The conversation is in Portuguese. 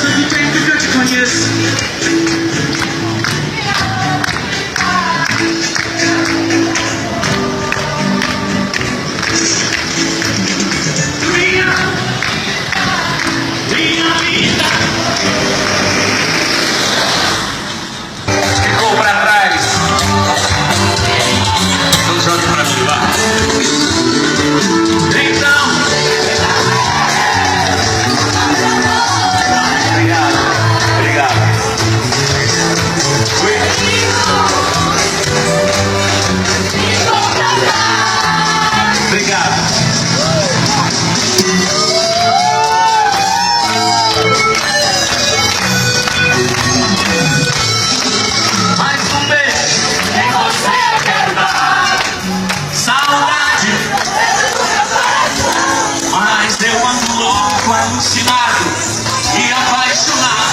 tanto tempo que eu te conheço. Minha vida ficou pra trás. Não jogue pra mim lá. Então, obrigado. Mais um beijo em você eu quero dar. Saudade, mas eu ando louco, alucinado e apaixonado.